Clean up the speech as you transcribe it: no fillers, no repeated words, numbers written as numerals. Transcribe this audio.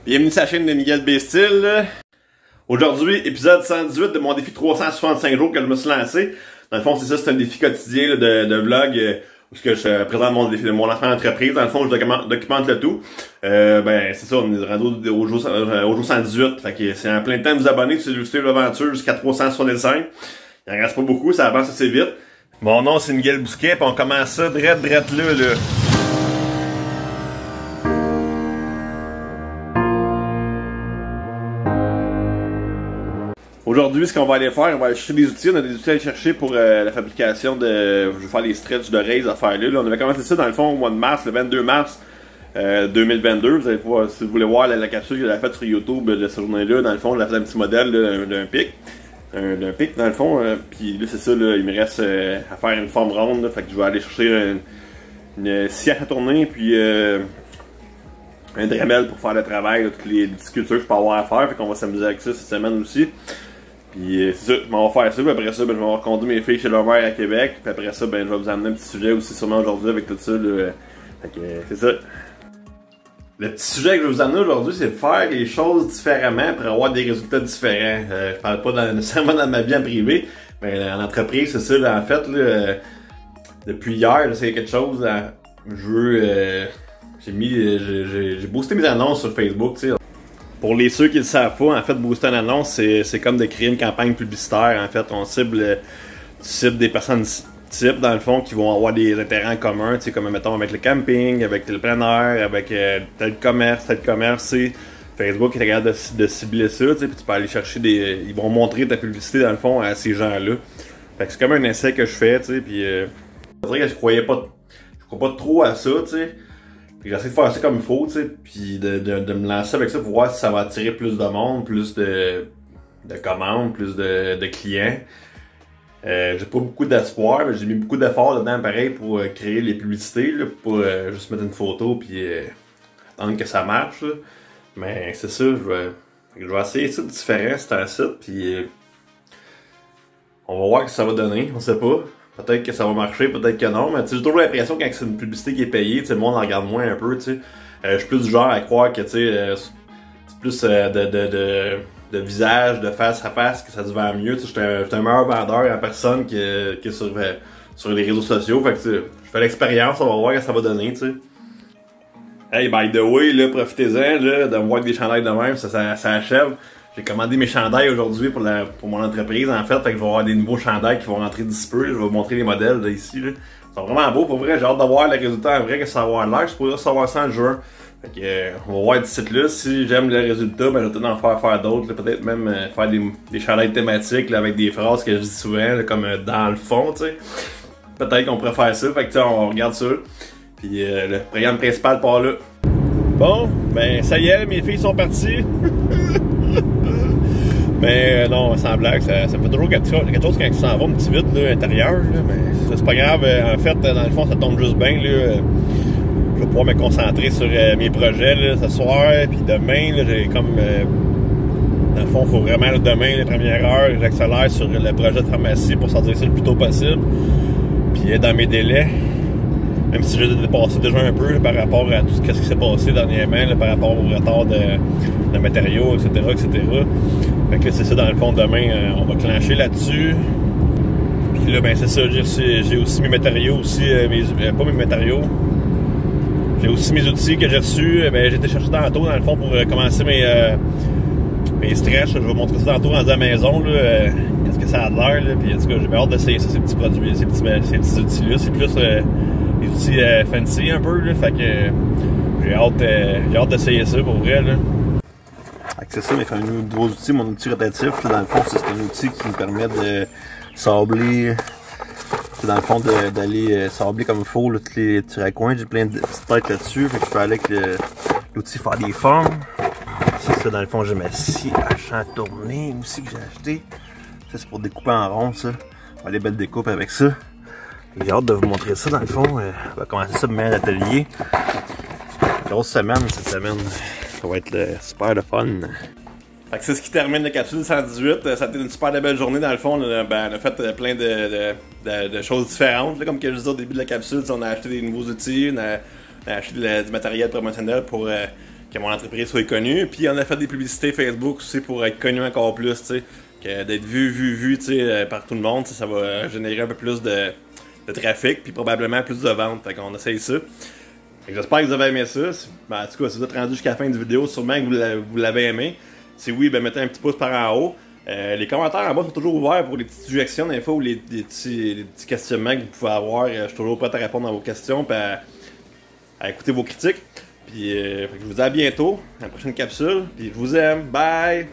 Bienvenue sur la chaîne de Miguel Bestil. Aujourd'hui, épisode 118 de mon défi 365 jours que je me suis lancé. Dans le fond, c'est ça, c'est un défi quotidien là, de vlog où je présente mon défi de mon lancement d'entreprise. Dans le fond, je documente le tout. C'est ça, on est rendu au jour 118. Fait que c'est en plein temps de vous abonner sur l'aventure jusqu'à 365. Il en reste pas beaucoup, ça avance assez vite. Mon nom, c'est Miguel Bousquet, puis on commence ça drette là. Aujourd'hui, ce qu'on va aller faire, on va aller chercher des outils. On a des outils à aller chercher pour la fabrication de... Je vais faire les stretches d'oreilles, ces affaires-là. On avait commencé ça dans le fond au mois de mars, le 22 mars 2022. Vous allez pouvoir, si vous voulez voir la capsule que j'ai faite sur YouTube de cette journée-là, dans le fond, j'ai fait un petit modèle d'un pic. D'un pic dans le fond. Puis là, c'est ça, là, il me reste à faire une forme ronde. Là, fait que je vais aller chercher une scie à tourner, puis un Dremel pour faire le travail, là, toutes les sculptures que je peux avoir à faire. Fait qu'on va s'amuser avec ça cette semaine aussi. Puis c'est ça, on va faire ça, puis après ça, je vais reconduire mes filles chez leur mère à Québec, puis après ça, je vais vous amener un petit sujet aussi sûrement aujourd'hui avec tout ça, là. Fait que c'est ça. Le petit sujet que je vais vous amener aujourd'hui, c'est de faire les choses différemment pour avoir des résultats différents. Je parle pas nécessairement dans ma vie en privé, mais en entreprise, c'est ça, là, en fait, là, depuis hier, c'est quelque chose, là, j'ai boosté mes annonces sur Facebook, tu sais. Pour ceux qui ne le savent pas, en fait, booster une annonce, c'est comme de créer une campagne publicitaire. En fait, on cible des personnes types, dans le fond, qui vont avoir des intérêts en commun, tu sais, comme, mettons, avec le camping, avec le plein air, avec tel commerce, c'est Facebook est capable de cibler ça, tu sais, puis tu peux aller chercher ils vont montrer ta publicité, dans le fond, à ces gens-là. Fait que c'est comme un essai que je fais, tu sais, puis c'est vrai que je crois pas trop à ça, tu sais. J'essaie de faire ça comme il faut, tu sais, puis de me lancer avec ça pour voir si ça va attirer plus de monde, plus de commandes, plus de clients. J'ai pas beaucoup d'espoir, mais j'ai mis beaucoup d'efforts dedans, pareil, pour créer les publicités, là, pour juste mettre une photo puis attendre que ça marche, là. Mais c'est ça, je vais essayer ça de différent, c'est un site, puis on va voir ce que ça va donner, on sait pas. Peut-être que ça va marcher, peut-être que non, mais j'ai toujours l'impression que quand c'est une publicité qui est payée, le monde en regarde moins un peu, tu sais. Je suis plus du genre à croire que, tu sais, c'est plus de visage, de face à face, que ça se vend mieux, tu sais. J'étais un meilleur vendeur en personne que sur les réseaux sociaux, fait que, je fais l'expérience, on va voir ce que ça va donner, tu sais. Hey, by the way, là, profitez-en, là, de me voir avec des chandails de même, ça achève. J'ai commandé mes chandails aujourd'hui pour mon entreprise, en fait que je vais avoir des nouveaux chandails qui vont rentrer d'ici peu. Je vais vous montrer les modèles là, ici. Là. Ils sont vraiment beaux, pour vrai. J'ai hâte de voir le résultat en vrai, que ça va avoir l'air. Je pourrais savoir ça en juin. Fait que, on va voir d'ici là. Si j'aime le résultat, ben, je vais peut-être en faire d'autres. Peut-être même faire des chandails thématiques là, avec des phrases que je dis souvent, là, comme dans le fond, tu sais. Peut-être qu'on pourrait faire ça. Fait que, on regarde ça. Puis le programme principal part là. Bon, ben ça y est, mes filles sont parties. Mais non, sans blague, ça fait toujours quelque chose quand tu s'en vas un petit vite là, intérieur, là, mais c'est pas grave. En fait, dans le fond, ça tombe juste bien. Là, je vais pouvoir me concentrer sur mes projets là, ce soir. Puis demain, j'ai comme... dans le fond, il faut vraiment, là, demain, les premières heures, j'accélère sur le projet de pharmacie pour sortir ça le plus tôt possible. Puis dans mes délais, même si j'ai dépassé déjà un peu là, par rapport à tout ce qui s'est passé dernièrement, là, par rapport au retard de matériaux, etc. Fait que là, c'est ça, dans le fond, demain, on va clencher là-dessus. Puis là, ben c'est ça, j'ai aussi mes matériaux, pas mes matériaux. J'ai aussi mes outils que j'ai reçus. Ben, j'ai été chercher tantôt, dans le fond, pour commencer mes stretches. Je vais montrer ça tantôt dans la maison, là, qu'est-ce que ça a l'air, là. Puis en tout cas, j'ai hâte d'essayer ça, ces petits produits, ces petits outils-là. C'est plus des outils fancy un peu, là. Fait que j'ai hâte d'essayer ça, pour vrai, là. C'est ça, mes nouveaux outils, mon outil rotatif, dans le fond, c'est un outil qui me permet de sabler, dans le fond, d'aller sabler comme il faut, là, tous les petits raccoins. J'ai plein de petites têtes là-dessus, fait que je peux aller avec l'outil faire des formes. C'est ça, dans le fond, j'ai ma scie à champ tourné aussi que j'ai acheté. Ça, c'est pour découper en rond, ça. On va aller belle découpe avec ça. J'ai hâte de vous montrer ça, dans le fond. On va commencer ça demain à l'atelier. Grosse semaine, cette semaine. Ça va être super de fun. Fait que c'est ce qui termine la capsule 118. Ça a été une super belle journée dans le fond. On a fait plein de choses différentes. Là, comme que je disais au début de la capsule, on a acheté des nouveaux outils, on a acheté du matériel promotionnel pour que mon entreprise soit connue. Puis on a fait des publicités Facebook aussi pour être connu encore plus, tu sais. Que d'être vu, tu sais, par tout le monde, ça va générer un peu plus de trafic, puis probablement plus de ventes. Fait qu'on essaye ça. J'espère que vous avez aimé ça. Ben, en tout cas, si vous êtes rendu jusqu'à la fin de la vidéo, sûrement que vous l'avez aimé. Si oui, ben mettez un petit pouce par en haut. Les commentaires en bas sont toujours ouverts pour les petites suggestions des fois ou les petits questionnements que vous pouvez avoir. Je suis toujours prêt à répondre à vos questions et à écouter vos critiques. Puis je vous dis à bientôt, à la prochaine capsule. Puis je vous aime. Bye!